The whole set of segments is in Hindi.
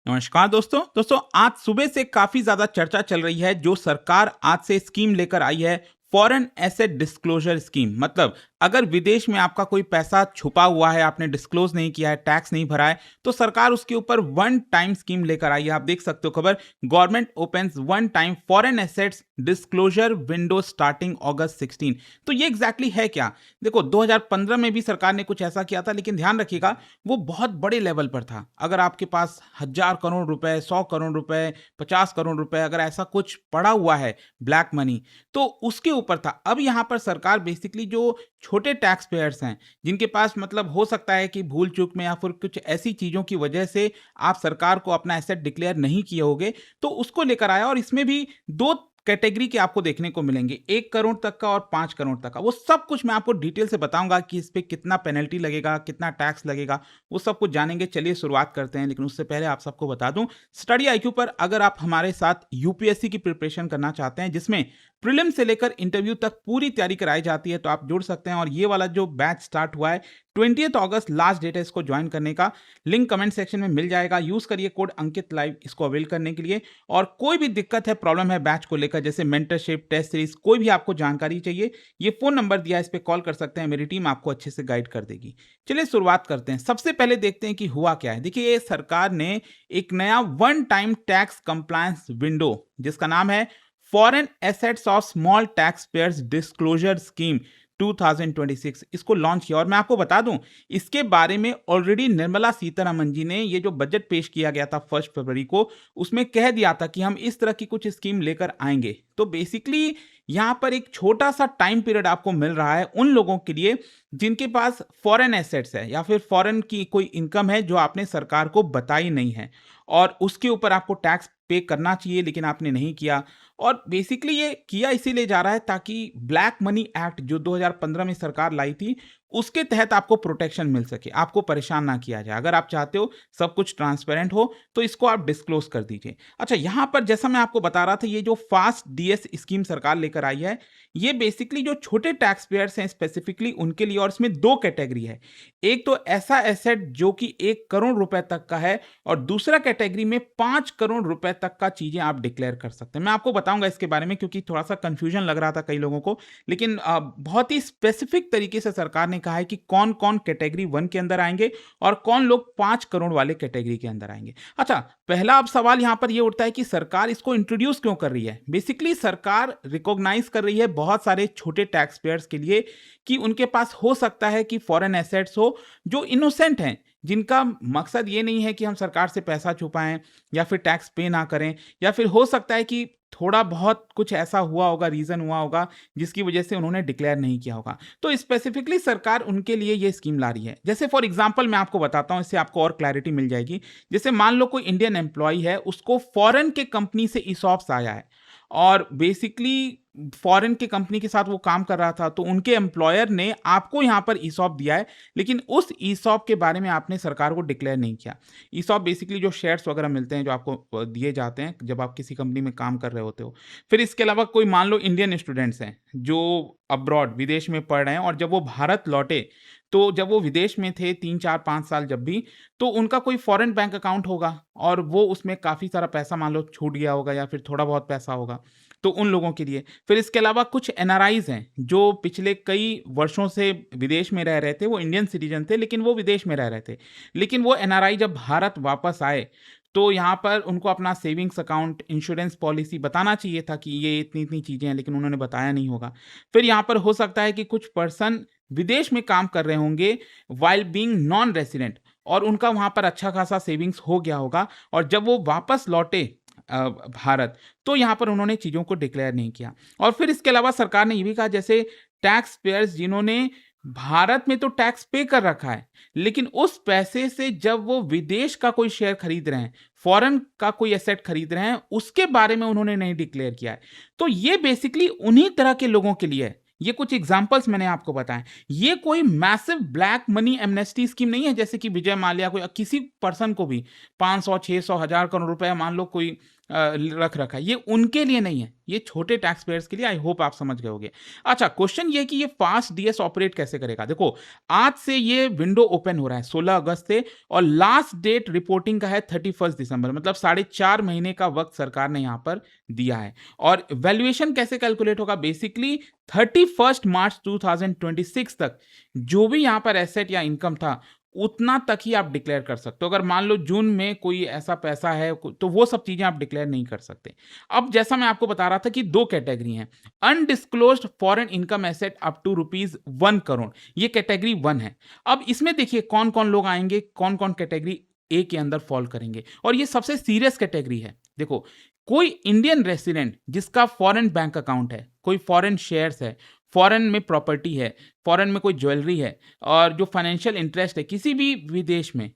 नमस्कार दोस्तों आज सुबह से काफी ज्यादा चर्चा चल रही है। जो सरकार आज से स्कीम लेकर आई है, फॉरेन एसेट डिस्क्लोजर स्कीम। मतलब अगर विदेश में आपका कोई पैसा छुपा हुआ है, आपने डिस्क्लोज नहीं किया है, टैक्स नहीं भरा है, तो सरकार उसके ऊपर वन टाइम स्कीम लेकर आई है। आप देख सकते हो खबर, government opens one time foreign assets disclosure window starting August 16। तो ये एग्जैक्टली है क्या? देखो, 2015 में भी सरकार ने कुछ ऐसा किया था, लेकिन ध्यान रखिएगा वो बहुत बड़े लेवल पर था। अगर आपके पास 1,000 करोड़ रुपए, 100 करोड़ रुपए, 50 करोड़ रुपए, अगर ऐसा कुछ पड़ा हुआ है ब्लैक मनी, तो उसके ऊपर था। अब यहाँ पर सरकार बेसिकली जो छोटे टैक्स पेयर्स हैं, जिनके पास मतलब हो सकता है कि भूल चूक में या फिर कुछ ऐसी चीजों की वजह से आप सरकार को अपना एसेट डिक्लेयर नहीं किए होगे, तो उसको लेकर आया। और इसमें भी दो कैटेगरी के आपको देखने को मिलेंगे, 1 करोड़ तक का और 5 करोड़ तक का। वो सब कुछ मैं आपको डिटेल से बताऊंगा कि इस पे कितना पेनल्टी लगेगा, कितना टैक्स लगेगा, वो सब कुछ जानेंगे। चलिए शुरुआत करते हैं। लेकिन उससे पहले आप सबको बता दूं, स्टडी आईक्यू पर अगर आप हमारे साथ यूपीएससी की प्रिपरेशन करना चाहते हैं, जिसमें प्रीलिम से लेकर इंटरव्यू तक पूरी तैयारी कराई जाती है, तो आप जुड़ सकते हैं। और ये वाला जो बैच स्टार्ट हुआ है, 20 अगस्त लास्ट डेट है इसको ज्वाइन करने का। लिंक कमेंट सेक्शन में मिल जाएगा। यूज करिए कोड अंकित लाइव इसको अवेल करने के लिए। और कोई भी दिक्कत है, प्रॉब्लम है बैच को लेकर, जैसे मेंटरशिप, टेस्ट सीरीज, कोई भी आपको जानकारी चाहिए, ये फोन नंबर दिया है, इस पे कॉल कर सकते हैं। मेरी टीम आपको अच्छे से गाइड कर देगी। चलिए शुरुआत करते हैं। सबसे पहले देखते हैं कि हुआ क्या है। देखिए, ये सरकार ने एक नया one time tax compliance window, जिसका नाम है foreign assets of small tax payers disclosure scheme 2026, इसको लॉन्च किया। और मैं आपको बता दूं, इसके बारे में ऑलरेडी निर्मला सीतारमण जी ने, ये जो बजट पेश किया गया था 1 फरवरी को, उसमें कह दिया था कि हम इस तरह की कुछ स्कीम लेकर आएंगे। तो बेसिकली यहां पर एक छोटा सा टाइम पीरियड आपको मिल रहा है उन लोगों के लिए जिनके पास फॉरेन एसेट्स है या फिर फॉरेन की कोई इनकम है जो आपने सरकार को बताई नहीं है, और उसके ऊपर आपको टैक्स पे करना चाहिए लेकिन आपने नहीं किया। और बेसिकली ये किया इसीलिए जा रहा है ताकि ब्लैक मनी एक्ट जो 2015 में सरकार लाई थी, उसके तहत आपको प्रोटेक्शन मिल सके, आपको परेशान ना किया जाए। अगर आप चाहते हो सब कुछ ट्रांसपेरेंट हो, तो इसको आप डिस्क्लोज कर दीजिए। अच्छा, यहां पर जैसा मैं आपको बता रहा था, ये जो फास्ट डीएस स्कीम सरकार लेकर आई है, ये बेसिकली जो छोटे टैक्स पेयर्स हैं स्पेसिफिकली उनके लिए। और इसमें दो कैटेगरी है। एक तो ऐसा एसेट जो कि 1 करोड़ रुपए तक का है, और दूसरा कैटेगरी में 5 करोड़ रुपए तक का चीजें आप डिक्लेयर कर सकते हैं। मैं आपको बताऊंगा इसके बारे में, क्योंकि थोड़ा सा कंफ्यूजन लग रहा था कई लोगों को। लेकिन बहुत ही स्पेसिफिक तरीके से सरकार ने कहा है कि कौन कौन कैटेगरी 1 के अंदर आएंगे और कौन लोग 5 करोड़ वाले कैटेगरी के अंदर आएंगे। अच्छा, पहला अब सवाल यहां पर यह उठता है कि सरकार इसको इंट्रोड्यूस क्यों कर रही है। बेसिकली सरकार रिकॉग्नाइज कर रही है बहुत सारे छोटे टैक्स पेयर्स के लिए कि उनके पास हो सकता है कि फॉरेन एसेट्स हो जो इनोसेंट हैं, जिनका मकसद ये नहीं है कि हम सरकार से पैसा छुपाएं या फिर टैक्स पे ना करें, या फिर हो सकता है कि थोड़ा बहुत कुछ ऐसा हुआ होगा, रीजन हुआ होगा जिसकी वजह से उन्होंने डिक्लेयर नहीं किया होगा। तो स्पेसिफिकली सरकार उनके लिए ये स्कीम ला रही है। जैसे फॉर एग्जांपल मैं आपको बताता हूं, इससे आपको और क्लैरिटी मिल जाएगी। जैसे मान लो कोई इंडियन एम्प्लॉय है, उसको फॉरेन के कंपनी से ईसॉप्स आया है, और बेसिकली फॉरेन के कंपनी के साथ वो काम कर रहा था, तो उनके एम्प्लॉयर ने आपको यहां पर ईसॉप दिया है, लेकिन उस ईसॉप के बारे में आपने सरकार को डिक्लेयर नहीं किया। ईसॉप बेसिकली जो शेयर्स वगैरह मिलते हैं, जो आपको दिए जाते हैं जब आप किसी कंपनी में काम कर रहे होते हो। फिर इसके अलावा कोई मान लो इंडियन स्टूडेंट्स हैं जो अब्रॉड विदेश में पढ़ रहे हैं, और जब वो भारत लौटे, तो जब वो विदेश में थे 3 4 5 साल जब भी, तो उनका कोई फॉरेन बैंक अकाउंट होगा, और वो उसमें काफ़ी सारा पैसा मान लो छूट गया होगा, या फिर थोड़ा बहुत पैसा होगा, तो उन लोगों के लिए। फिर इसके अलावा कुछ एनआरआईज हैं जो पिछले कई वर्षों से विदेश में रह रहे थे, वो इंडियन सिटीजन थे लेकिन वो विदेश में रह रहे थे। लेकिन वो एनआरआई जब भारत वापस आए, तो यहाँ पर उनको अपना सेविंग्स अकाउंट, इंश्योरेंस पॉलिसी बताना चाहिए था कि ये इतनी इतनी चीज़ें हैं, लेकिन उन्होंने बताया नहीं होगा। फिर यहाँ पर हो सकता है कि कुछ पर्सन विदेश में काम कर रहे होंगे वाइल बीइंग नॉन रेसिडेंट, और उनका वहाँ पर अच्छा खासा सेविंग्स हो गया होगा, और जब वो वापस लौटे भारत, तो यहाँ पर उन्होंने चीज़ों को डिक्लेयर नहीं किया। और फिर इसके अलावा सरकार ने ये भी कहा, जैसे टैक्स पेयर्स जिन्होंने भारत में तो टैक्स पे कर रखा है, लेकिन उस पैसे से जब वो विदेश का कोई शेयर खरीद रहे हैं, फॉरेन का कोई एसेट खरीद रहे हैं, उसके बारे में उन्होंने नहीं डिक्लेयर किया है। तो ये बेसिकली उन्हीं तरह के लोगों के लिए है। ये कुछ एग्जांपल्स मैंने आपको बताए। ये कोई massive black money amnesty scheme नहीं है, जैसे कि विजय माल्या को या किसी पर्सन को भी 500 600 1000 करोड़ रुपए मान लो कोई रख रखा है, ये उनके लिए नहीं है, ये छोटे टैक्स पेयर्स के लिए। आई होप आप समझ गए होंगे। अच्छा, क्वेश्चन ये है कि ये फास्ट डीएस ऑपरेट कैसे करेगा। देखो, आज से ये विंडो ओपन हो रहा है 16 अगस्त से, और लास्ट डेट रिपोर्टिंग का है 31 दिसंबर, मतलब 4.5 महीने का वक्त सरकार ने यहाँ पर दिया है। और वैल्यूएशन कैसे कैलकुलेट होगा, बेसिकली 31 मार्च 2026 तक जो भी यहाँ पर एसेट या इनकम था उतना तक ही आप डिक्लेयर कर सकते हो। अगर मान लो जून में कोई ऐसा पैसा है तो वो सब चीजें आप डिक्लेयर नहीं कर सकते। अब जैसा मैं आपको बता रहा था कि दो कैटेगरी हैं, undisclosed foreign income asset up to ₹1 crore, ये कैटेगरी 1 है। अब इसमें देखिए कौन कौन लोग आएंगे, कौन कौन कैटेगरी ए के अंदर फॉल करेंगे, और ये सबसे सीरियस कैटेगरी है। देखो, कोई इंडियन रेसिडेंट जिसका फॉरेन बैंक अकाउंट है, कोई फॉरेन शेयर्स है, फॉरेन में प्रॉपर्टी है, फॉरेन में कोई ज्वेलरी है, और जो फाइनेंशियल इंटरेस्ट है किसी भी विदेश में,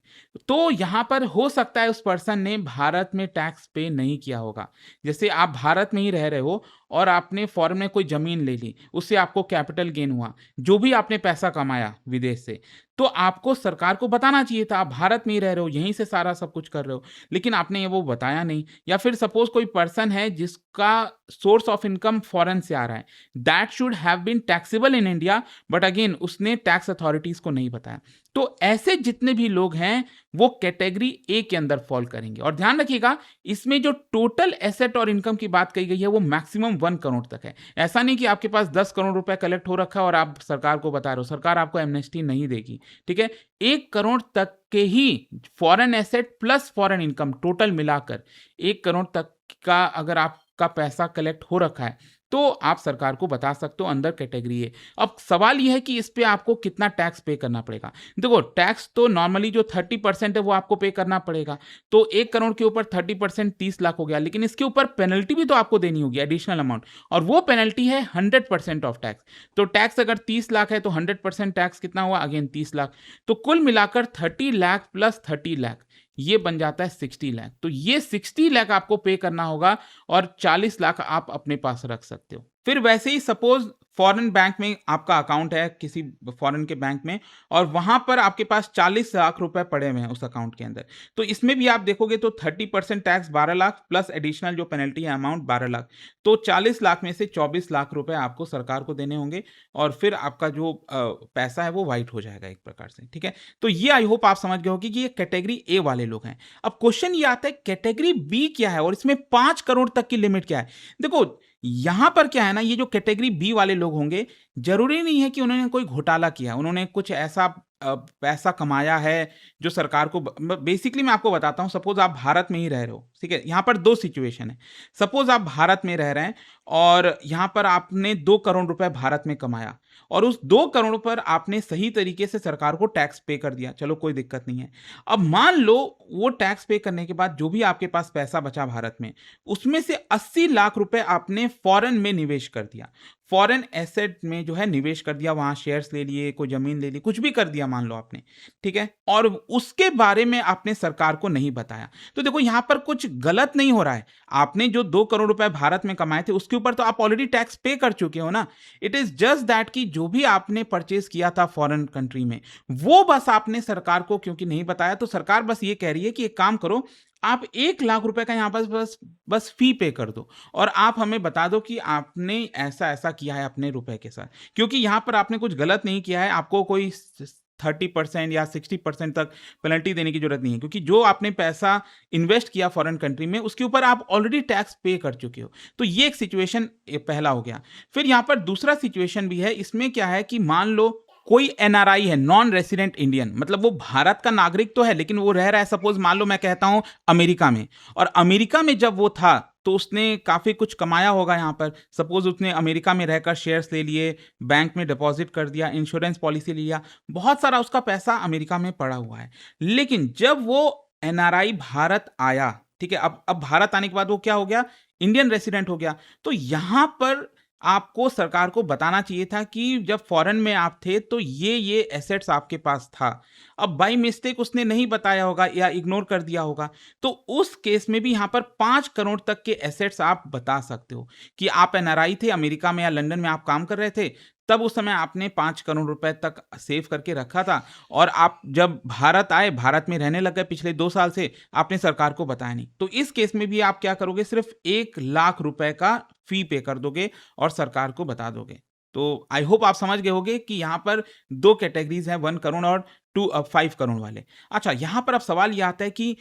तो यहाँ पर हो सकता है उस पर्सन ने भारत में टैक्स पे नहीं किया होगा। जैसे आप भारत में ही रह रहे हो और आपने फॉरेन में कोई ज़मीन ले ली, उससे आपको कैपिटल गेन हुआ, जो भी आपने पैसा कमाया विदेश से, तो आपको सरकार को बताना चाहिए था। आप भारत में ही रह रहे हो, यहीं से सारा सब कुछ कर रहे हो, लेकिन आपने ये वो बताया नहीं। या फिर सपोज कोई पर्सन है जिसका सोर्स ऑफ इनकम फॉरेन से आ रहा है, that should have been taxable in India, but again उसने टैक्स अथॉरिटीज को नहीं बताया। तो ऐसे जितने भी लोग हैं वो कैटेगरी ए के अंदर फॉल करेंगे। और ध्यान रखिएगा, इसमें जो टोटल एसेट और इनकम की बात कही गई है वो मैक्सिमम 1 करोड़ तक है। ऐसा नहीं कि आपके पास 10 करोड़ रुपए कलेक्ट हो रखा है और आप सरकार को बता रहे हो, सरकार आपको एमनेस्टी नहीं देगी, ठीक है। 1 करोड़ तक के ही foreign asset plus foreign income total मिलाकर 1 करोड़ तक का अगर आपका पैसा कलेक्ट हो रखा है तो आप सरकार को बता सकते हो अंदर कैटेगरी है। अब सवाल यह है कि इस पे आपको कितना टैक्स पे करना पड़ेगा। देखो, टैक्स तो नॉर्मली जो 30% है वो आपको पे करना पड़ेगा, तो 1 करोड़ के ऊपर 30% 30 लाख हो गया, लेकिन इसके ऊपर पेनल्टी भी तो आपको देनी होगी, एडिशनल अमाउंट, और वो पेनल्टी है 100% ऑफ टैक्स। तो टैक्स अगर 30 लाख है तो 100% टैक्स कितना हुआ, अगेन 30 लाख। तो कुल मिलाकर 30 लाख प्लस 30 लाख ये बन जाता है 60 लाख। तो ये 60 लाख आपको पे करना होगा और 40 लाख आप अपने पास रख सकते हो। फिर वैसे ही सपोज फॉरेन बैंक में आपका अकाउंट है किसी फॉरेन के बैंक में, और वहां पर आपके पास 40 लाख रुपए पड़े हुए हैं उस अकाउंट के अंदर, तो इसमें भी आप देखोगे तो 30% टैक्स 12 लाख प्लस एडिशनल जो पेनल्टी है अमाउंट 12 लाख, तो 40 लाख में से 24 लाख रुपए आपको सरकार को देने होंगे, और फिर आपका जो पैसा है वो वाइट हो जाएगा एक प्रकार से, ठीक है। तो ये आई होप आप समझ गए होगी कि ये कैटेगरी ए वाले लोग हैं। अब क्वेश्चन ये आता है कैटेगरी बी क्या है और इसमें 5 करोड़ तक की लिमिट क्या है। देखो, यहां पर क्या है ना, ये जो कैटेगरी बी वाले लोग होंगे, जरूरी नहीं है कि उन्होंने कोई घोटाला किया, उन्होंने कुछ ऐसा पैसा कमाया है जो सरकार को बेसिकली मैं आपको बताता हूं। सपोज आप भारत में ही रह रहे हो, ठीक है। यहां पर दो सिचुएशन है। सपोज आप भारत में रह रहे हैं और यहां पर आपने 2 करोड़ रुपए भारत में कमाया, और उस 2 करोड़ पर आपने सही तरीके से सरकार को टैक्स पे कर दिया, चलो कोई दिक्कत नहीं है। अब मान लो वो टैक्स पे करने के बाद जो भी आपके पास पैसा बचा भारत में, उसमें से 80 लाख रुपए आपने फॉरेन में निवेश कर दिया, फॉरेन एसेट में जो है निवेश कर दिया, वहां शेयर्स ले लिए, कोई जमीन ले ली, कुछ भी कर दिया मान लो आपने, ठीक है, और उसके बारे में आपने सरकार को नहीं बताया। तो देखो, यहां पर कुछ गलत नहीं हो रहा है। आपने जो 2 करोड़ रुपए भारत में कमाए थे उसके ऊपर तो आप ऑलरेडी टैक्स पे कर चुके हो ना। इट इज जस्ट दैट कि जो भी आपने परचेज किया था फॉरेन कंट्री में, वो बस आपने सरकार को क्योंकि नहीं बताया, तो सरकार बस ये कह रही है कि एक काम करो, आप 1 लाख रुपए का यहां पर बस फी पे कर दो, और आप हमें बता दो कि आपने ऐसा ऐसा किया है अपने रुपए के साथ, क्योंकि यहां पर आपने कुछ गलत नहीं किया है। आपको कोई 30% या 60% तक पेनल्टी देने की जरूरत नहीं है, क्योंकि जो आपने पैसा इन्वेस्ट किया फॉरेन कंट्री में उसके ऊपर आप ऑलरेडी टैक्स पे कर चुके हो। तो ये एक सिचुएशन पहला हो गया। फिर यहां पर दूसरा सिचुएशन भी है। इसमें क्या है कि मान लो कोई एनआरआई है, नॉन रेसिडेंट इंडियन, मतलब वो भारत का नागरिक तो है लेकिन वो रह रहा है, सपोज मान लो मैं कहता हूं अमेरिका में, और अमेरिका में जब वो था तो उसने काफी कुछ कमाया होगा यहाँ पर। सपोज उसने अमेरिका में रहकर शेयर्स ले लिए, बैंक में डिपॉजिट कर दिया, इंश्योरेंस पॉलिसी लिया, बहुत सारा उसका पैसा अमेरिका में पड़ा हुआ है। लेकिन जब वो एनआरआई भारत आया, ठीक है, अब भारत आने के बाद वो क्या हो गया, इंडियन रेसिडेंट हो गया। तो यहां पर आपको सरकार को बताना चाहिए था कि जब फॉरेन में आप थे तो ये एसेट्स आपके पास था। अब बाई मिस्टेक उसने नहीं बताया होगा या इग्नोर कर दिया होगा, तो उस केस में भी यहां पर 5 करोड़ तक के एसेट्स आप बता सकते हो कि आप एनआरआई थे, अमेरिका में या लंदन में आप काम कर रहे थे, तब उस समय आपने 5 करोड़ रुपए तक सेव करके रखा था और आप जब भारत आए, भारत में रहने लग गए पिछले 2 साल से, आपने सरकार को बताया नहीं। तो इस केस में भी आप क्या करोगे, सिर्फ़ 1 लाख रुपए का फ़ी पे कर दोगे और सरकार को बता दोगे। तो आई होप आप समझ गए होंगे कि यहाँ पर 2 कैटेगरीज़ हैं, 1 करोड़ और 5 करोड़ वाले। अच्छा, यहाँ पर अब सवाल ये आता है कि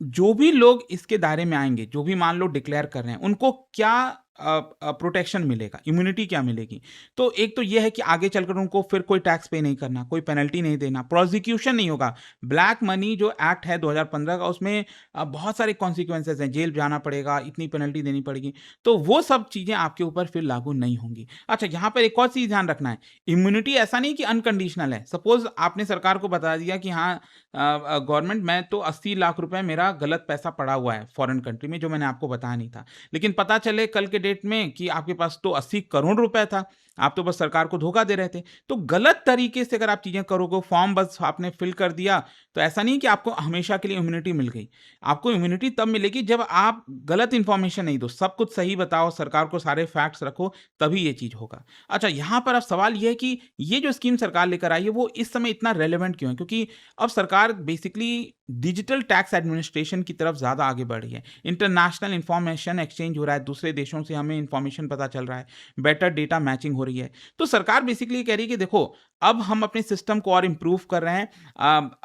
जो भी लोग इसके दायरे में आएँगे, जो भी मान लो डिक्लेयर कर रहे हैं, उनको क्या प्रोटेक्शन मिलेगा, इम्यूनिटी क्या मिलेगी? तो एक तो ये है कि आगे चलकर उनको फिर कोई टैक्स पे नहीं करना, कोई पेनल्टी नहीं देना, प्रोसिक्यूशन नहीं होगा। ब्लैक मनी जो एक्ट है 2015 का, उसमें बहुत सारे कॉन्सिक्वेंसेज़ हैं, जेल जाना पड़ेगा, इतनी पेनल्टी देनी पड़ेगी, तो वो सब चीज़ें आपके ऊपर फिर लागू नहीं होंगी। अच्छा, यहाँ पर एक और चीज़ ध्यान रखना है, इम्यूनिटी ऐसा नहीं कि अनकंडीशनल है। सपोज़ आपने सरकार को बता दिया कि हाँ, गवर्नमेंट मैं तो 80 लाख रुपए मेरा गलत पैसा पड़ा हुआ है फॉरेन कंट्री में, जो मैंने आपको बताया नहीं था। लेकिन पता चले कल के डेट में कि आपके पास तो 80 करोड़ रुपए था, आप तो बस सरकार को धोखा दे रहे थे। तो गलत तरीके से अगर आप चीज़ें करोगे, फॉर्म बस आपने फिल कर दिया, तो ऐसा नहीं कि आपको हमेशा के लिए इम्यूनिटी मिल गई। आपको इम्यूनिटी तब मिलेगी जब आप गलत इन्फॉर्मेशन नहीं दो, सब कुछ सही बताओ, सरकार को सारे फैक्ट्स रखो, तभी ये चीज़ होगा। अच्छा, यहाँ पर अब सवाल ये है कि ये जो स्कीम सरकार लेकर आई है, वो इस समय इतना रेलेवेंट क्यों है? क्योंकि अब सरकार बेसिकली डिजिटल टैक्स एडमिनिस्ट्रेशन की तरफ ज़्यादा आगे बढ़ रही है। इंटरनेशनल इन्फॉर्मेशन एक्सचेंज हो रहा है, दूसरे देशों से हमें इन्फॉर्मेशन पता चल रहा है, बेटर डेटा मैचिंग हो रही है। तो सरकार बेसिकली कह रही है कि देखो, अब हम अपने सिस्टम को और इम्प्रूव कर रहे हैं।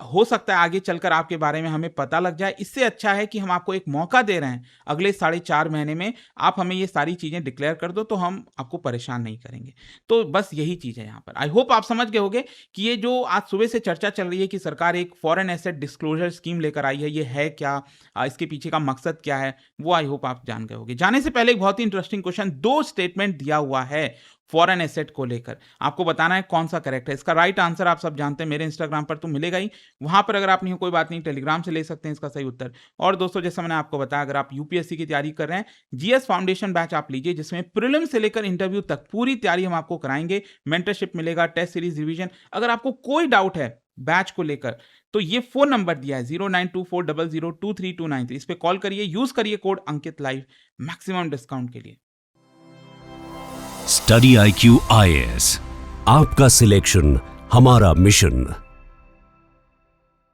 हो सकता है आगे चलकर आपके बारे में हमें पता लग जाए। इससे अच्छा है कि हम आपको एक मौका दे रहे हैं, अगले साढ़े 4 महीने में आप हमें ये सारी चीज़ें डिक्लेयर कर दो, तो हम आपको परेशान नहीं करेंगे। तो बस यही चीज़ है यहाँ पर। आई होप आप समझ गए होंगे कि ये जो आज सुबह से चर्चा चल रही है कि सरकार एक फॉरेन एसेट डिस्क्लोजर स्कीम लेकर आई है, ये है क्या? इसके पीछे का मकसद क्या है? वो आई होप आप जान गए होंगे। जाने से पहले एक बहुत ही इंटरेस्टिंग क्वेश्चन, 2 स्टेटमेंट दिया हुआ है फॉरेन एसेट को लेकर। आपको बताना है कौन सा करेक्ट है। इसका राइट आंसर आप सब जानते हैं, मेरे इंस्टाग्राम पर तो मिलेगा ही। वहाँ पर अगर आप नहीं हो, कोई बात नहीं, टेलीग्राम से ले सकते हैं इसका सही उत्तर। और दोस्तों, जैसा मैंने आपको बताया, अगर आप यूपीएससी की तैयारी कर रहे हैं, जीएस फाउंडेशन बैच आप लीजिए, जिसमें प्रीलिम से लेकर इंटरव्यू तक पूरी तैयारी हम आपको कराएंगे। मेंटरशिप मिलेगा, टेस्ट सीरीज रिवीजन। अगर आपको कोई डाउट है बैच को लेकर, तो ये फ़ोन नंबर दिया है 0924002329, इस पे कॉल करिए, यूज़ करिए कोड अंकित लाइव मैक्सिमम डिस्काउंट के लिए। स्टडी IQ IAS, आपका सिलेक्शन हमारा मिशन।